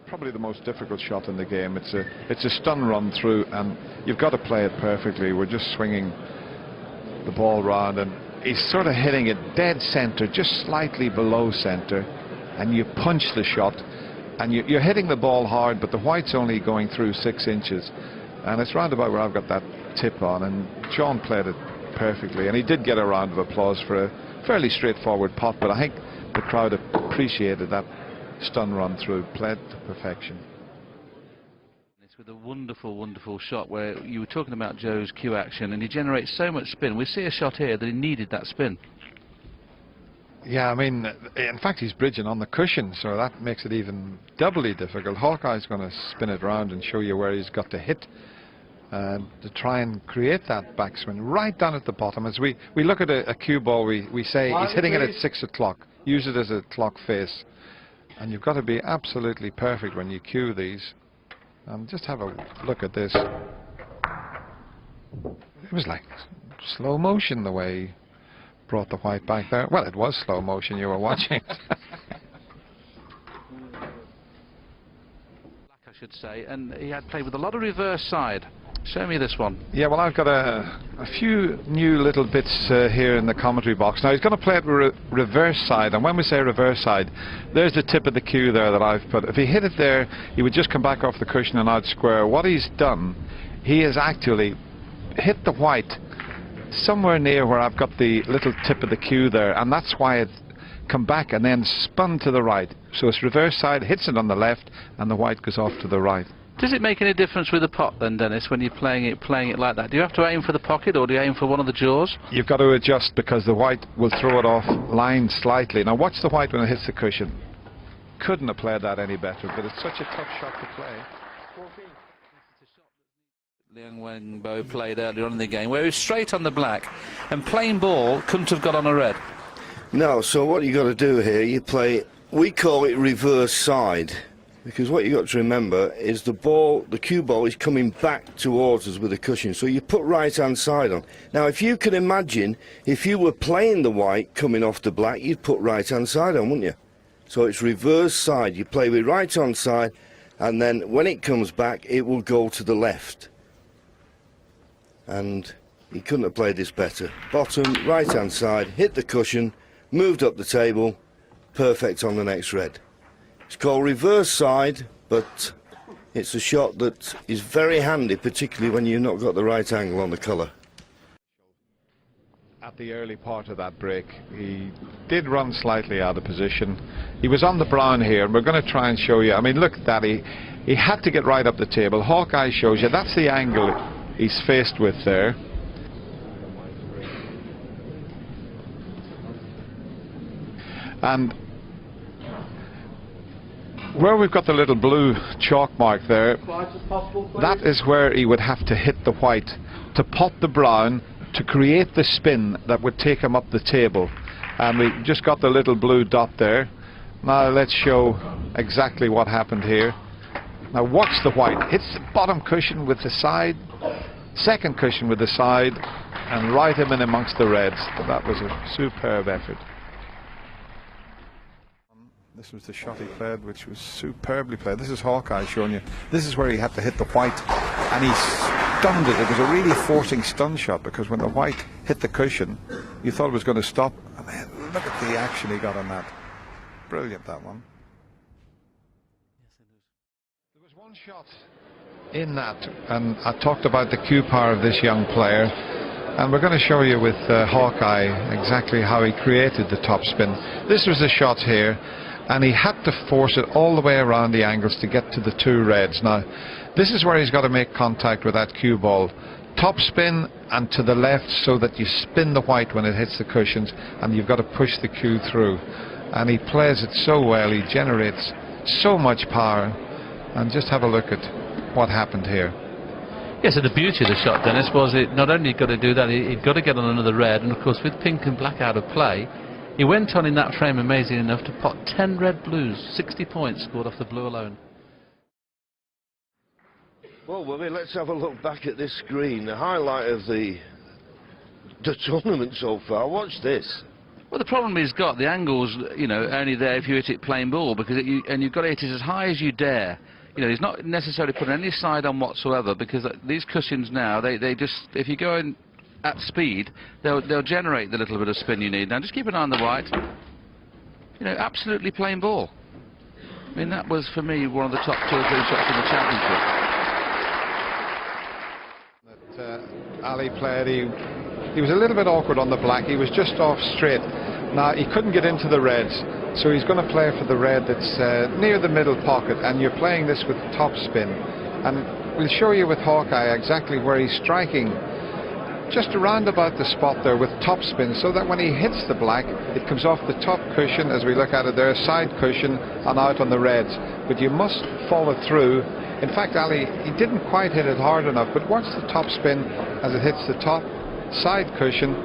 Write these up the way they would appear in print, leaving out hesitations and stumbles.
probably the most difficult shot in the game. It's a stun run through, and you've got to play it perfectly. We're just swinging the ball round, and he's sort of hitting it dead centre, just slightly below centre, and you punch the shot, and you're hitting the ball hard, but the white's only going through 6 inches, and it's round about where I've got that tip on, and John played it perfectly, and he did get a round of applause for a fairly straightforward pot, but I think the crowd appreciated that stun run through, played to perfection. It's with a wonderful, wonderful shot where you were talking about Joe's cue action, and he generates so much spin. We see a shot here that he needed that spin. Yeah, I mean, in fact, he's bridging on the cushion, so that makes it even doubly difficult. Hawkeye's going to spin it round and show you where he's got to hit to try and create that backswing right down at the bottom. As we look at a cue ball, we say he's hitting it at 6 o'clock. Use it as a clock face. And you've got to be absolutely perfect when you cue these. And just have a look at this. It was like slow motion the way he brought the white back there. Well, it was slow motion, you were watching. I should say, and he had played with a lot of reverse side. Show me this one. Yeah, well, I've got a few new little bits here in the commentary box. Now, he's going to play it reverse side, and when we say reverse side, there's the tip of the cue there that I've put. If he hit it there, he would just come back off the cushion and out square. What he's done, he has actually hit the white somewhere near where I've got the little tip of the cue there, and that's why it's come back and then spun to the right. So it's reverse side, hits it on the left, and the white goes off to the right. Does it make any difference with the pot then, Dennis, when you're playing it like that? Do you have to aim for the pocket, or do you aim for one of the jaws? You've got to adjust, because the white will throw it off line slightly. Now watch the white when it hits the cushion. Couldn't have played that any better, but it's such a tough shot to play. Liang Wenbo played earlier on in the game, where he was straight on the black, and plain ball couldn't have got on a red. No, so what you got to do here, you play, we call it reverse side. Because what you've got to remember is the ball, the cue ball is coming back towards us with a cushion, so you put right-hand side on. Now, if you could imagine, if you were playing the white coming off the black, you'd put right-hand side on, wouldn't you? So it's reverse side. You play with right-hand side, and then when it comes back, it will go to the left. And he couldn't have played this better. Bottom, right-hand side, hit the cushion, moved up the table, perfect on the next red. It's called reverse side, but it's a shot that is very handy, particularly when you've not got the right angle on the colour. At the early part of that break, he did run slightly out of position. He was on the brown here, and we're going to try and show you. I mean, look at that. He had to get right up the table. Hawkeye shows you. That's the angle he's faced with there. And where we've got the little blue chalk mark there, that is where he would have to hit the white to pot the brown to create the spin that would take him up the table. And we just got the little blue dot there. Now let's show exactly what happened here. Now watch the white. Hits the bottom cushion with the side, second cushion with the side, and right him in amongst the reds. That was a superb effort. This was the shot he played, which was superbly played. This is Hawkeye showing you. This is where he had to hit the white, and he stunned it. It was a really forcing stun shot, because when the white hit the cushion, you thought it was going to stop. And then look at the action he got on that. Brilliant, that one. There was one shot in that, and I talked about the cue power of this young player, and we're going to show you with Hawkeye exactly how he created the top spin. This was the shot here, and he had to force it all the way around the angles to get to the two reds. Now, this is where he's got to make contact with that cue ball. Top spin and to the left, so that you spin the white when it hits the cushions, and you've got to push the cue through. And he plays it so well, he generates so much power. And just have a look at what happened here. Yes, and the beauty of the shot, Dennis, was it not only got to do that, he'd got to get on another red, and of course with pink and black out of play, he went on in that frame, amazing enough, to pot 10 red blues, 60 points scored off the blue alone. Well, Willie, let's have a look back at this screen. The highlight of the tournament so far. Watch this. Well, the problem he's got, the angle's, you know, only there if you hit it plain ball, because you've got to hit it as high as you dare. You know, he's not necessarily putting any side on whatsoever, because these cushions now, they just, if you go in at speed, they'll generate the little bit of spin you need. Now, just keep an eye on the white. You know, absolutely plain ball. I mean, that was, for me, one of the top 2 or 3 shots in the championship. That Ali played, he was a little bit awkward on the black. He was just off straight. Now, he couldn't get into the reds, so he's going to play for the red that's near the middle pocket, and you're playing this with top spin. And we'll show you with Hawkeye exactly where he's striking, just around about the spot there with top spin, so that when he hits the black, it comes off the top cushion, as we look at it there, side cushion, and out on the reds. But you must follow through. In fact, Ali, he didn't quite hit it hard enough, but watch the top spin as it hits the top side cushion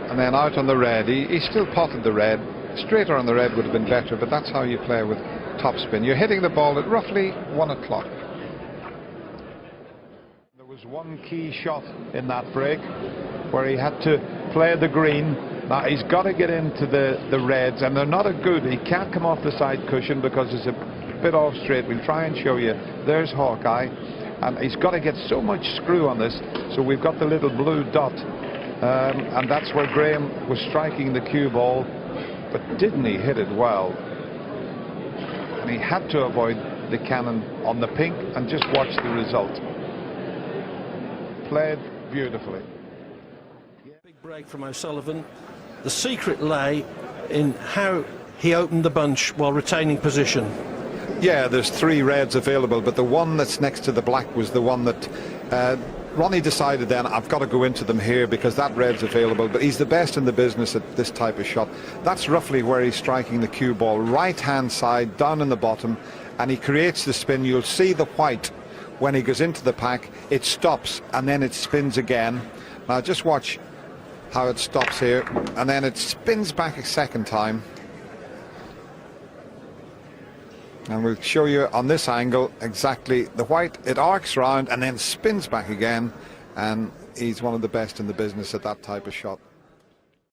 and then out on the red. He still potted the red. Straighter on the red would have been better, but that's how you play with top spin. You're hitting the ball at roughly 1 o'clock. There was one key shot in that break where he had to play the green. Now he's got to get into the reds, and they're not a good. He can't come off the side cushion because it's a bit off straight. We'll try and show you. There's Hawkeye, and he's got to get so much screw on this, so we've got the little blue dot, and that's where Graham was striking the cue ball, but didn't he hit it well? And he had to avoid the cannon on the pink, and just watch the result. Played beautifully. Big break from O'Sullivan. The secret lay in how he opened the bunch while retaining position. Yeah, there's 3 reds available, but the one that's next to the black was the one that Ronnie decided then, I've got to go into them here because that red's available. But he's the best in the business at this type of shot. That's roughly where he's striking the cue ball, right hand side down in the bottom, and he creates the spin. You'll see the white when he goes into the pack, it stops and then it spins again. Now just watch how it stops here, and then it spins back a second time. And we'll show you on this angle exactly the white. It arcs round and then spins back again, and he's one of the best in the business at that type of shot.